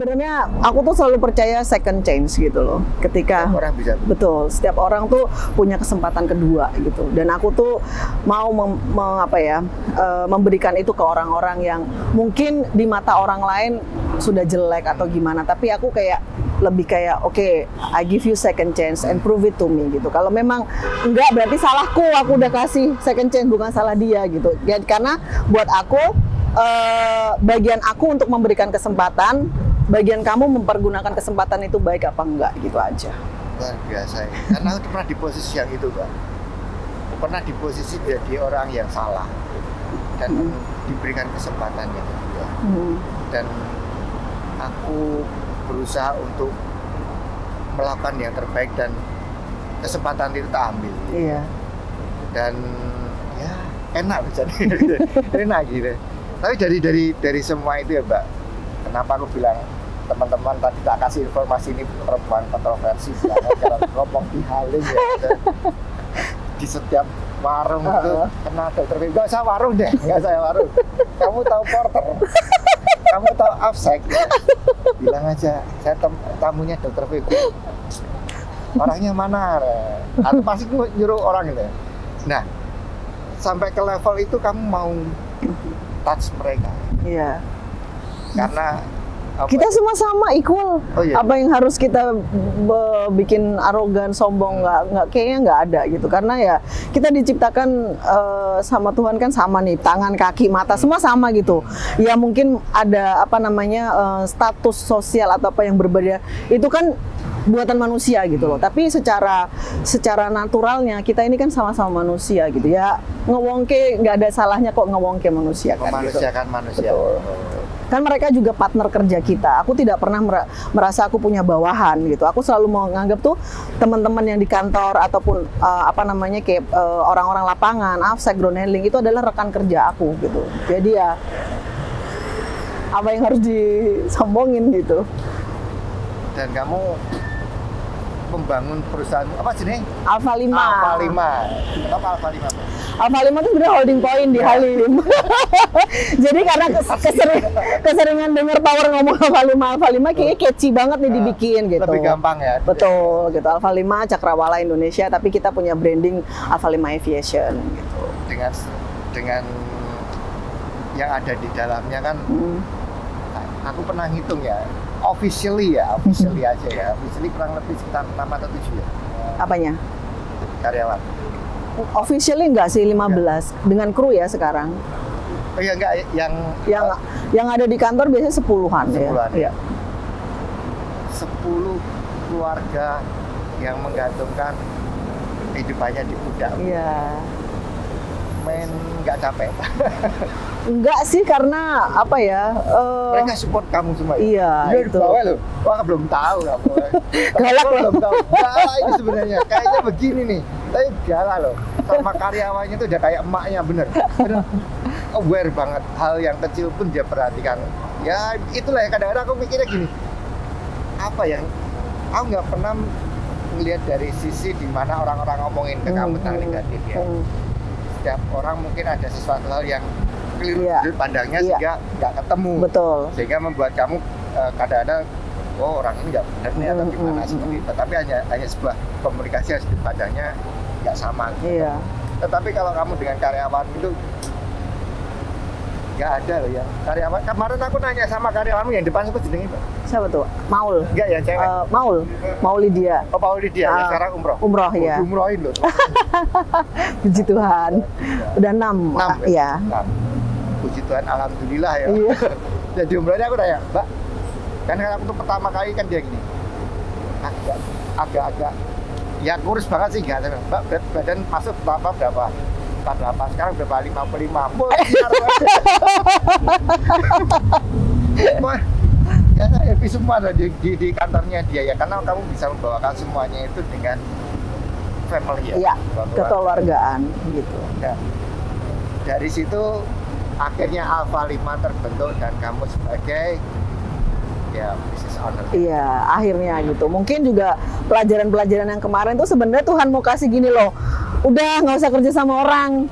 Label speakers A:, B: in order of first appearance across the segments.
A: Sebenarnya aku tuh selalu percaya second chance gitu loh. Ketika
B: Setiap orang bisa.
A: betul, setiap orang tuh punya kesempatan kedua gitu. Dan aku tuh mau memberikan itu ke orang-orang yang mungkin di mata orang lain sudah jelek atau gimana. Tapi aku lebih kayak oke, I give you second chance and prove it to me gitu. Kalau memang enggak berarti salahku, aku udah kasih second chance, bukan salah dia gitu. Karena buat aku bagian aku untuk memberikan kesempatan, bagian kamu mempergunakan kesempatan itu baik apa enggak gitu aja.
B: Luar biasa ya. Karena aku pernah di posisi yang itu, Mbak. Pernah di posisi jadi orang yang salah dan diberikan kesempatan yang kedua. Dan aku berusaha untuk melakukan yang terbaik dan kesempatan itu tak ambil.
A: Iya.
B: Dan ya enak jadi enak gitu. Tapi dari semua itu ya, Mbak, kenapa aku bilang teman-teman tadi tak kasih informasi ini perempuan kontroversi banget kalau ngomong di Halim ya, di setiap warung itu kena dokter. Nggak usah warung deh, nggak saya warung. Kamu tahu porter, kamu tahu Afsek, bilang aja saya tamunya dokter Febi. Orangnya mana? Atau pasti nyuruh orang gitu. Nah, sampai ke level itu kamu mau touch mereka.
A: Iya.
B: Karena
A: kita semua sama equal.
B: Oh, iya.
A: Apa yang harus kita bikin arogan, sombong, kayaknya nggak ada gitu. Karena ya kita diciptakan sama Tuhan kan sama nih, tangan, kaki, mata semua sama gitu. Ya mungkin ada status sosial atau apa yang berbeda. Itu kan buatan manusia gitu loh. Tapi secara naturalnya kita ini kan sama-sama manusia gitu ya. Ngewongke nggak ada salahnya kok ngewongke manusia kan.
B: Memanusiakan
A: gitu.
B: manusia.
A: Betul. Kan mereka juga partner kerja kita. Aku tidak pernah merasa aku punya bawahan gitu. Aku selalu menganggap tuh teman-teman yang di kantor ataupun orang-orang lapangan, Afsek, ground handling itu adalah rekan kerja aku gitu. Jadi ya apa yang harus disombongin gitu.
B: Dan kamu membangun perusahaan apa sih nih?
A: Alfa 5.
B: Alfa 5. Kenapa Alfa 5?
A: Alfa 5 itu sebenarnya holding point di Halim. Jadi karena keseringan dengar Power ngomong Alfa 5 kayaknya catchy banget nih dibikin gitu.
B: Lebih gampang ya.
A: Betul gitu. Alfa 5 Cakrawala Indonesia, tapi kita punya branding Alfa 5 Aviation gitu.
B: Dengan yang ada di dalamnya kan aku pernah ngitung ya. Officially aja ya. Officially kurang lebih sekitar 6 atau 7 ya.
A: Apanya?
B: Karyawan.
A: Officially enggak sih 15 dengan kru ya sekarang.
B: Oh iya enggak
A: yang ada di kantor biasanya 10-an ya.
B: 10 keluarga yang menggantungkan kehidupannya di pundak.
A: Iya.
B: Men nggak capek.
A: Enggak sih, karena apa ya?
B: Mereka support kamu semua.
A: Iya, itu.
B: Bawah loh. Wah, belum tahu kamu.
A: Galak loh.
B: Belum tahu. Galak ini sebenarnya. Kayaknya begini nih. Tapi galak loh. Sama karyawannya tuh udah kayak emaknya bener. Aware banget. Hal yang kecil pun dia perhatikan. Ya itulah ya, kadang-kadang aku mikirnya gini. Apa yang aku nggak pernah melihat dari sisi dimana orang-orang ngomongin ke kamu tentang negatif ya. Setiap orang mungkin ada sesuatu hal yang keliru sudut pandangnya sehingga nggak ketemu.
A: Betul.
B: Sehingga membuat kamu kadang-kadang orang ini nggak benar nih atau gimana seperti itu. Tapi hanya sebuah komunikasi yang sudut pandangnya nggak sama.
A: Iya.
B: Tetapi kalau kamu dengan karyawan itu nggak ada loh ya. Karyawan kemarin aku nanya sama karyawanmu yang depan apa jenenge, Pak?
A: Siapa tuh? Maul.
B: Enggak ya, cewek.
A: Maul Lydia.
B: Oh, Paul Lydia ya, sekarang umroh.
A: Umroh ya.
B: Umrohin loh.
A: Puji Tuhan. Udah 6 ya.
B: 6. Puji Tuhan, alhamdulillah ya.
A: Iya.
B: Jadi umrohnya aku nanya, Mbak, kan aku tuh pertama kali kan dia gini. Agak-agak ya kurus banget sih, enggak. Mbak, berat badan masuk berapa? 48, sekarang berapa? 55. Wah, ya happy semua di kantornya dia ya, karena kamu bisa membawakan semuanya itu dengan family ya.
A: Iya, kekeluargaan gitu.
B: Ya. Dari situ akhirnya Alfa 5 terbentuk dan kamu sebagai ya business owner.
A: Iya, akhirnya gitu. Mungkin juga pelajaran-pelajaran yang kemarin tuh sebenarnya Tuhan mau kasih gini loh. Udah nggak usah kerja sama orang,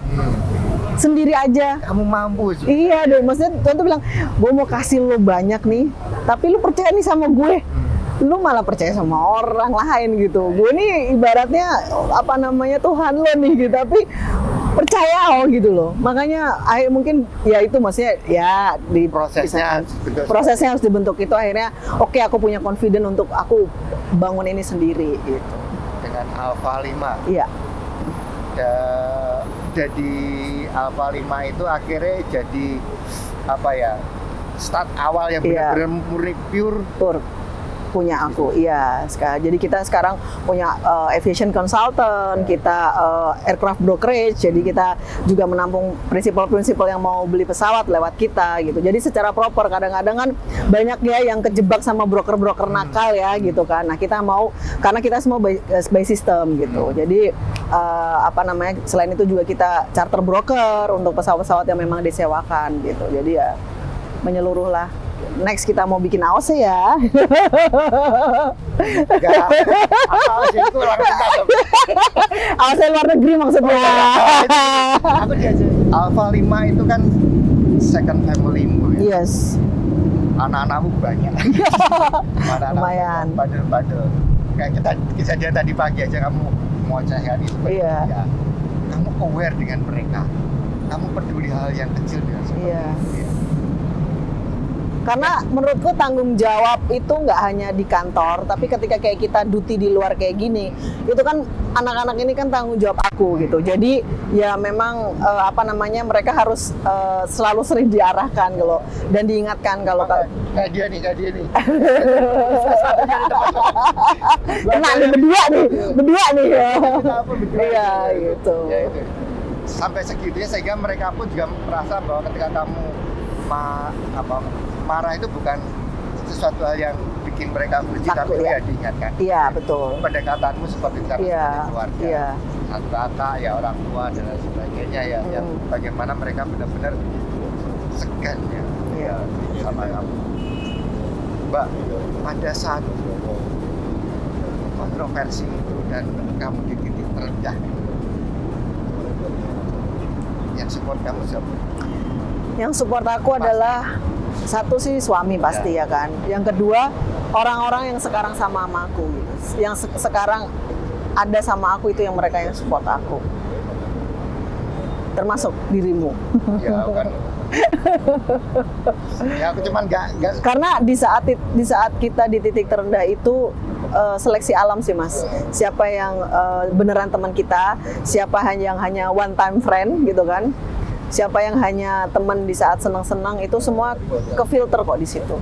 A: sendiri aja.
B: Kamu mampu.
A: Iya dong, maksudnya Tuhan tuh bilang, gue mau kasih lo banyak nih, Tapi lu percaya nih sama gue, lu malah percaya sama orang lain gitu. Gue nih ibaratnya apa namanya Tuhan lo nih gitu, tapi percaya gitu loh. Makanya mungkin ya itu maksudnya ya di prosesnya harus dibentuk itu akhirnya oke, aku punya confident untuk aku bangun ini sendiri gitu.
B: Dengan Alpha 5.
A: Iya.
B: Jadi Alpha 5 itu akhirnya jadi apa ya? Start awal yang benar-benar murni pure
A: punya aku, iya. Jadi kita sekarang punya aviation consultant, kita aircraft brokerage, jadi kita juga menampung prinsipal-prinsipal yang mau beli pesawat lewat kita gitu. Jadi secara proper, kadang-kadang kan banyak ya yang kejebak sama broker-broker nakal ya gitu kan. Nah kita mau, karena kita semua by system gitu. Jadi apa namanya, selain itu juga kita charter broker untuk pesawat-pesawat yang memang disewakan gitu. Jadi ya menyeluruh lah. Next kita mau bikin AOC ya. AOC luar negeri maksudnya.
B: Aku diajak. Alpha 5 itu kan second family-mu ya.
A: Yes.
B: Anak-anakmu banyak.
A: Lumayan.
B: Badel-badel. Kayak kita kejadian tadi pagi aja kamu mau cahayan itu.
A: Iya.
B: Ya. Kamu aware dengan mereka. Kamu peduli hal yang kecil dengan seperti itu. Ya.
A: Karena menurutku tanggung jawab itu nggak hanya di kantor, tapi ketika kayak kita duty di luar kayak gini, itu kan anak-anak ini kan tanggung jawab aku gitu. Jadi ya memang apa namanya, mereka harus selalu sering diarahkan gitu loh, dan diingatkan kalau
B: kayak dia nih.
A: Kena nih berdua nih. Iya gitu.
B: Ya, itu. Sampai segitunya sehingga mereka pun juga merasa bahwa ketika kamu marah itu bukan sesuatu hal yang bikin mereka benci, tapi ya diingatkan.
A: Iya, betul.
B: Pendekatanmu seperti keluarga, satu kakak, ya orang tua dan lain sebagainya ya, yang bagaimana mereka benar-benar segan ya sama kamu. Mbak, pada saat kontroversi itu dan kamu di titik terendah, yang support kamu siapa?
A: Yang support aku adalah satu sih suami pasti ya kan. Yang kedua orang-orang yang sekarang sama aku gitu. Yang sekarang ada sama aku itu yang mereka yang support aku. Termasuk dirimu.
B: Ya kan. Ya aku cuman nggak.
A: Karena di saat kita di titik terendah itu seleksi alam sih Mas. Siapa yang beneran teman kita, siapa yang hanya one time friend gitu kan. Siapa yang hanya teman di saat senang-senang, itu semua kefilter kok di situ.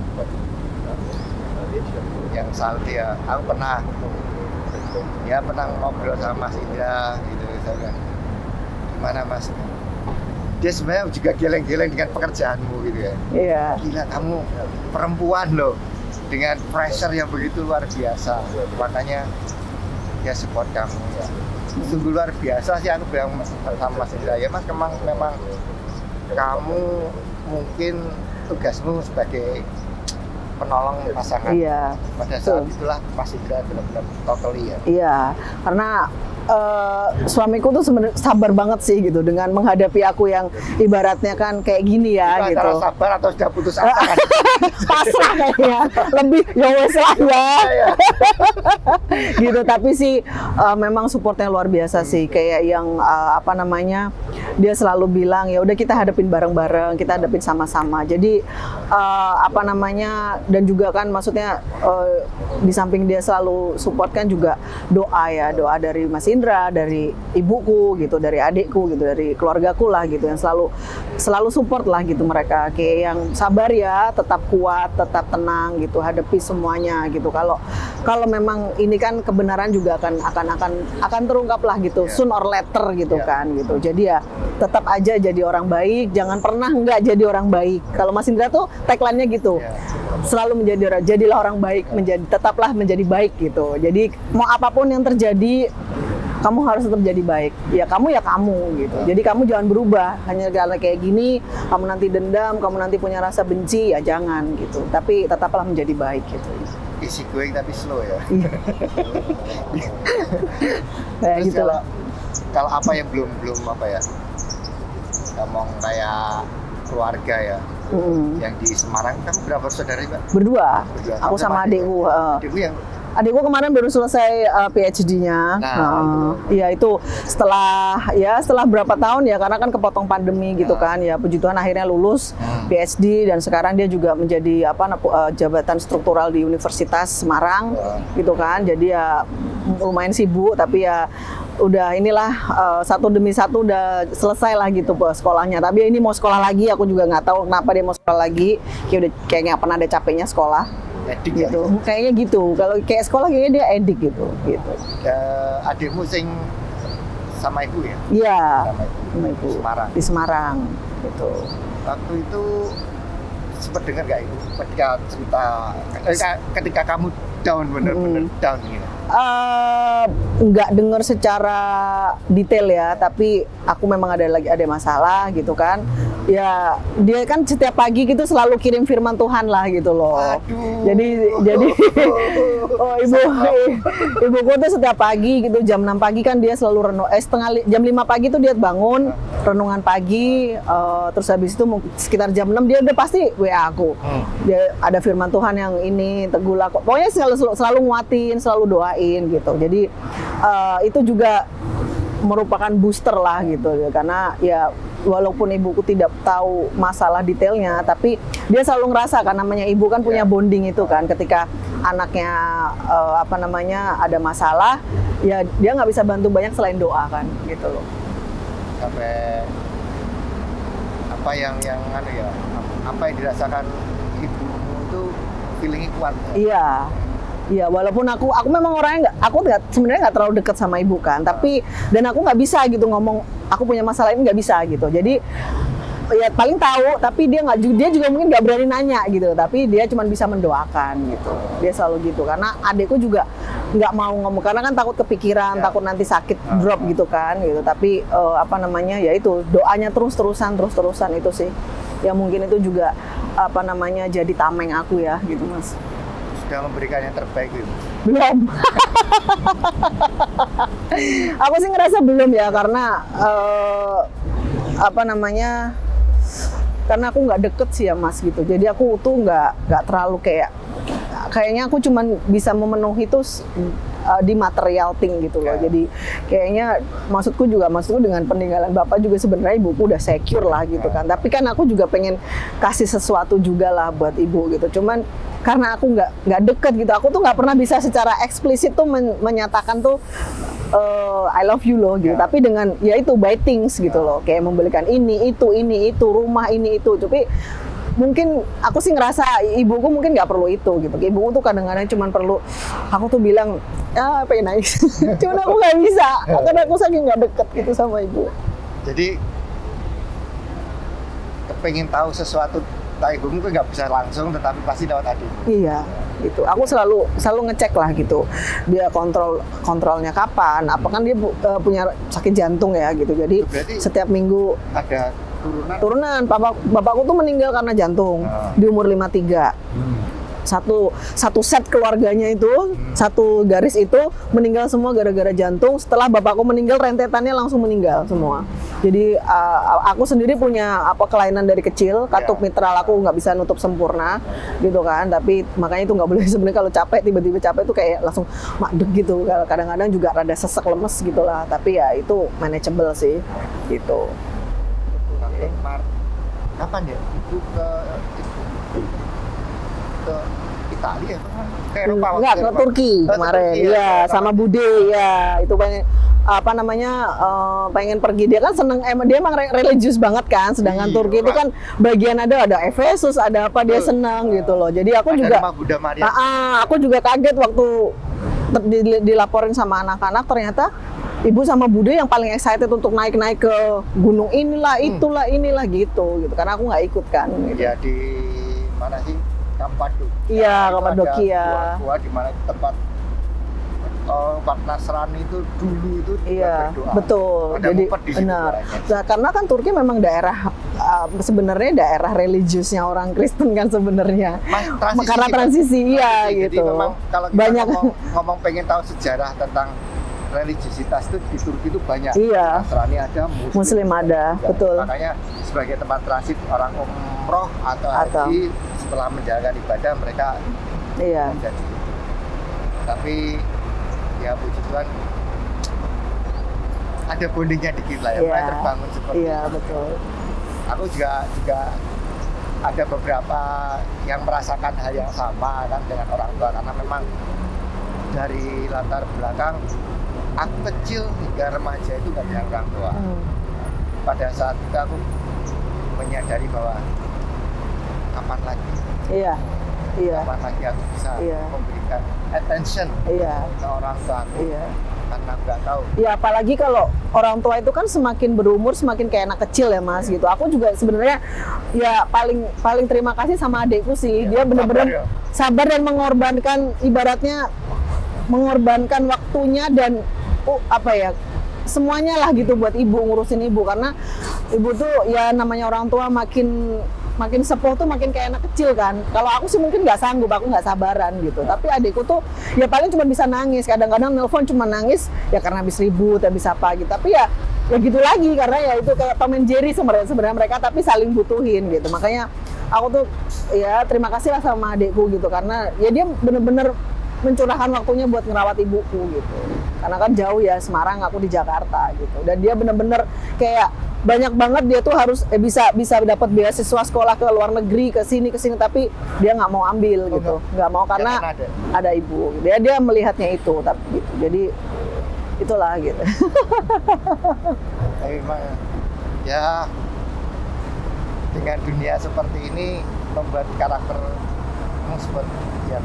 B: Yang salty ya, aku pernah ngobrol sama Mas Indra gitu kan. Gimana Mas? Dia sebenarnya juga geleng-geleng dengan pekerjaanmu gitu ya.
A: Iya.
B: Gila, kamu perempuan loh dengan pressure yang begitu luar biasa. Makanya dia support kamu ya. Sungguh luar biasa sih, aku bilang sama Mas Indra, ya Mas, memang kamu mungkin tugasmu sebagai penolong pasangan.
A: Iya.
B: Pada saat itulah Mas Indra benar-benar totally ya.
A: Iya, karena suamiku tuh sebenarnya sabar banget sih gitu dengan menghadapi aku yang ibaratnya kan kayak gini ya
B: itu
A: gitu.
B: Antara sabar atau sudah putus asa?
A: Pasrah kayaknya, lebih ya wes lah ya. Gitu, tapi sih memang supportnya luar biasa sih, kayak yang apa namanya, dia selalu bilang ya udah kita hadapin bareng-bareng, kita hadapin sama-sama. Jadi apa namanya, dan juga kan maksudnya di samping dia selalu support kan juga doa dari Mas Indra, dari ibuku gitu, dari adikku gitu, dari keluargaku lah gitu, yang selalu support lah gitu mereka, kayak yang sabar ya, tetap kuat, tetap tenang gitu, hadapi semuanya gitu. Kalau memang ini kan kebenaran juga akan terungkap lah gitu, soon or later gitu kan gitu. Jadi ya tetap aja jadi orang baik, jangan pernah nggak jadi orang baik. Kalau Mas Indra tuh tagline-nya gitu, selalu jadilah orang baik, tetaplah menjadi baik gitu. Jadi mau apapun yang terjadi, kamu harus tetap jadi baik. Ya kamu gitu. Jadi kamu jangan berubah hanya karena kayak gini, kamu nanti dendam, kamu nanti punya rasa benci, ya jangan gitu. Tapi tetaplah menjadi baik gitu.
B: Easy going tapi slow ya.
A: Kayak gitu lah.
B: Kalau apa yang belum apa ya, ngomong kayak keluarga ya. Yang di Semarang kan berapa saudara Mbak?
A: Berdua.
B: Berdua.
A: Aku sama adikku.
B: Adikku yang
A: Adikku kemarin baru selesai PhD-nya. Iya itu setelah berapa tahun ya, karena kan kepotong pandemi gitu kan ya, puji Tuhan akhirnya lulus PhD dan sekarang dia juga menjadi jabatan struktural di Universitas Semarang gitu kan. Jadi ya lumayan sibuk, tapi ya udah inilah satu demi satu udah selesai lah gitu sekolahnya. Tapi ini mau sekolah lagi, aku juga nggak tahu kenapa dia mau sekolah lagi. Kayaknya pernah ada capeknya sekolah.
B: edik
A: Gitu. Kayaknya gitu. Kalau kayak sekolah kayaknya dia edik gitu.
B: Adikmu sing sama ibu ya?
A: Iya.
B: Sama ibu.
A: Di Semarang. Di Semarang. Gitu.
B: Waktu itu sempat dengar nggak ibu ketika kamu down bener-bener down gitu?
A: Nggak dengar secara detail ya, tapi aku memang ada masalah gitu kan. Ya dia kan setiap pagi gitu selalu kirim firman Tuhan lah gitu loh.
B: Aduh.
A: Jadi ibuku tuh setiap pagi gitu jam 6 pagi kan dia selalu jam 5 pagi tuh dia bangun renungan pagi, terus habis itu sekitar jam 6 dia udah pasti WA aku. Dia ada firman Tuhan yang ini tegula kok. Pokoknya selalu nguatin, selalu doain gitu. Jadi itu juga merupakan booster lah gitu ya, karena ya walaupun ibuku tidak tahu masalah detailnya, tapi dia selalu ngerasa kan namanya ibu kan punya bonding itu kan, ketika anaknya ada masalah ya dia nggak bisa bantu banyak selain doa kan gitu loh.
B: Sampai apa yang dirasakan ibumu itu feelingnya kuat. Iya, walaupun aku memang orangnya sebenarnya nggak terlalu dekat sama ibu kan, tapi dan aku nggak bisa gitu ngomong aku punya masalah ini, nggak bisa gitu. Jadi ya paling tahu, tapi dia juga mungkin nggak berani nanya gitu, tapi dia cuma bisa mendoakan gitu. Dia selalu gitu, karena adekku juga nggak mau ngomong karena kan takut kepikiran, takut nanti sakit drop gitu kan gitu. Tapi ya itu doanya terus-terusan itu sih. Ya mungkin itu juga jadi tameng aku ya gitu Mas. Sudah memberikan yang terbaik gitu?
A: Belum. Aku sih ngerasa belum ya, karena karena aku nggak deket sih ya Mas gitu. Jadi aku tuh nggak terlalu kayaknya aku cuman bisa memenuhi itu di material thing gitu loh. Jadi kayaknya maksudku dengan peninggalan bapak juga sebenarnya ibuku udah secure lah gitu kan. Tapi kan aku juga pengen kasih sesuatu juga lah buat ibu gitu. Cuman karena aku nggak deket gitu, aku tuh nggak pernah bisa secara eksplisit tuh menyatakan tuh I love you loh gitu. Tapi dengan ya itu by things gitu loh, kayak membelikan ini itu rumah ini itu. Tapi mungkin aku sih ngerasa ibuku mungkin nggak perlu itu gitu. Ibuku tuh kadang-kadang cuma perlu aku tuh bilang pengen naik. Cuman aku nggak bisa karena aku saking nggak deket gitu sama ibu.
B: Jadi pengen tahu sesuatu ibu mungkin nggak bisa langsung, tetapi pasti lewat adik.
A: Iya, gitu. Aku selalu ngecek lah gitu. Dia kontrolnya kapan? Apa kan dia punya sakit jantung ya gitu. Jadi setiap minggu
B: ada
A: turunan. Bapakku tuh meninggal karena jantung di umur 53. Satu set keluarganya itu, satu garis itu meninggal semua gara-gara jantung. Setelah bapakku meninggal, rentetannya langsung meninggal semua. Jadi aku sendiri punya kelainan dari kecil, katup mitral aku nggak bisa nutup sempurna, gitu kan. Tapi makanya itu nggak boleh sebenarnya kalau capek, tiba-tiba capek itu kayak langsung madeg gitu. Kadang-kadang juga rada sesek lemes gitulah. Tapi ya itu manageable sih, gitu.
B: Kapan ya? Itu ke Italia ke Eropa?
A: Enggak, ke Turki kemarin. Iya, sama Bude ya. Itu pengen pengen pergi. Dia kan seneng, dia emang religius banget kan. Sedangkan Turki itu kan bagian ada Efesus, ada apa dia seneng gitu loh. Jadi aku juga aku juga kaget waktu dilaporin sama anak-anak, ternyata ibu sama Bude yang paling excited untuk naik ke gunung inilah gitu. Karena aku nggak ikut kan gitu.
B: Ya di mana sih? Kampadokia.
A: Iya, Kampadokia.
B: Gua di mana tempat umat Nasrani itu dulu itu berdoa.
A: Betul. Jadi benar. Nah, karena kan Turki memang sebenarnya daerah religiusnya orang Kristen kan sebenarnya. Karena transisi iya gitu.
B: Jadi memang kalau kita ngomong pengen tahu sejarah tentang religiusitas itu di Turki itu banyak.
A: Iya.
B: Nasrani ada, Muslim
A: ada, betul.
B: Makanya sebagai tempat transit orang umroh atau haji setelah menjalankan ibadah mereka
A: Iya.
B: jadi. Tapi ya puji Tuhan ada bondingnya dikit lah ya, mulai terbangun seperti
A: Iya,
B: itu.
A: betul.
B: Aku juga ada beberapa yang merasakan hal yang sama kan dengan orang tua, karena memang dari latar belakang aku kecil hingga remaja itu gak dengan orang tua. Pada saat itu aku menyadari bahwa kapan lagi,
A: Iya.
B: kapan lagi aku bisa memberikan attention ke orang tua aku, karena aku nggak tahu.
A: Ya apalagi kalau orang tua itu kan semakin berumur semakin kayak anak kecil ya Mas gitu. Aku juga sebenarnya ya paling terima kasih sama adikku sih. Dia benar-benar sabar dan mengorbankan, ibaratnya mengorbankan waktunya dan apa ya, semuanya lah gitu buat ibu, ngurusin ibu, karena ibu tuh ya namanya orang tua makin sepuh tuh makin kayak anak kecil kan. Kalau aku sih mungkin nggak sanggup, aku nggak sabaran gitu. Tapi adikku tuh ya paling cuma bisa nangis. Kadang-kadang nelpon cuma nangis ya karena habis ribut, habis apa gitu. Tapi ya gitu lagi, karena ya itu kayak Tom and Jerry sebenarnya mereka, tapi saling butuhin gitu. Makanya aku tuh ya terima kasih lah sama adikku gitu, karena ya dia bener-bener mencurahkan waktunya buat ngerawat ibuku gitu. Karena kan jauh ya, Semarang, aku di Jakarta gitu. Dan dia bener-bener kayak banyak banget dia tuh harus bisa dapat beasiswa sekolah ke luar negeri, ke sini tapi dia nggak mau ambil gitu, nggak mau karena ada ibu. Dia melihatnya itu, tapi gitu. Jadi itulah gitu.
B: Memang ya dengan dunia seperti ini membuat karaktermu seperti ya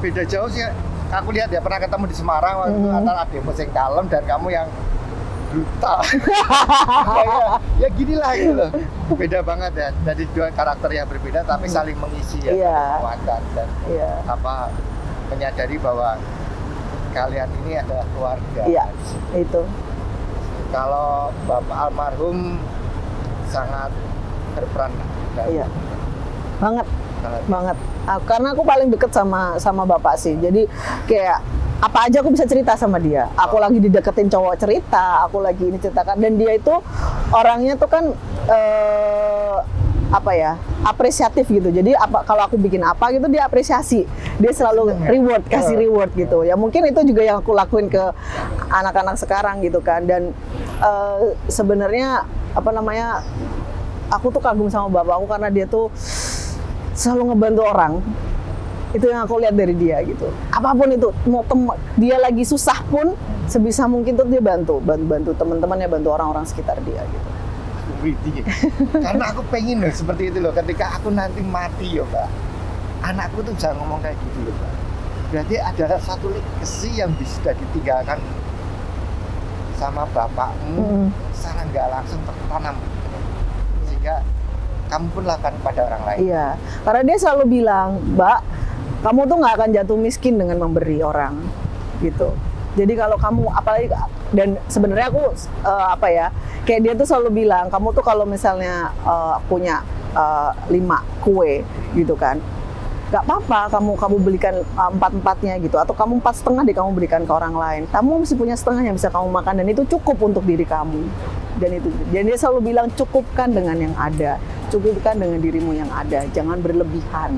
B: beda jauh sih. Aku lihat ya, pernah ketemu di Semarang waktu itu antara adikmu yang kalem dan kamu yang brutal. ya gini lah gitu loh. Beda banget ya. Jadi dua karakter yang berbeda tapi saling mengisi ya, menguatkan dan apa menyadari bahwa kalian ini adalah keluarga.
A: Iya, itu.
B: Kalau Bapak almarhum sangat berperan.
A: Iya. Banget. Karena aku paling deket sama bapak sih. Jadi kayak apa aja aku bisa cerita sama dia. Aku lagi dideketin cowok cerita, aku lagi ini ceritakan, dan dia itu orangnya tuh kan apa ya, apresiatif gitu. Jadi kalau aku bikin apa gitu dia apresiasi. Dia selalu kasih reward gitu. Ya mungkin itu juga yang aku lakuin ke anak-anak sekarang gitu kan. Dan sebenarnya apa namanya, aku tuh kagum sama bapak aku karena dia tuh selalu ngebantu orang. Itu yang aku lihat dari dia gitu. Apapun itu, mau dia lagi susah pun sebisa mungkin tuh dia bantu teman-temannya, bantu orang-orang sekitar dia gitu.
B: Karena aku pengen loh seperti itu loh, ketika aku nanti mati ya Mbak, anakku tuh jangan ngomong kayak gitu loh Mbak. Berarti ada satu legacy yang bisa ditinggalkan sama bapakmu secara nggak langsung tertanam, sehingga kamu pun lakukan pada orang lain.
A: Iya, karena dia selalu bilang, Mbak, kamu tuh nggak akan jatuh miskin dengan memberi orang, gitu. Jadi kalau kamu, apalagi, dan sebenarnya aku apa ya, kayak dia tuh selalu bilang, kamu tuh kalau misalnya punya 5 kue, gitu kan, nggak apa-apa, kamu belikan 4-4-nya gitu, atau kamu 4,5 deh kamu berikan ke orang lain. Kamu mesti punya setengah yang bisa kamu makan, dan itu cukup untuk diri kamu. Dan dia selalu bilang, cukupkan dengan yang ada, cukupkan dengan dirimu yang ada, jangan berlebihan.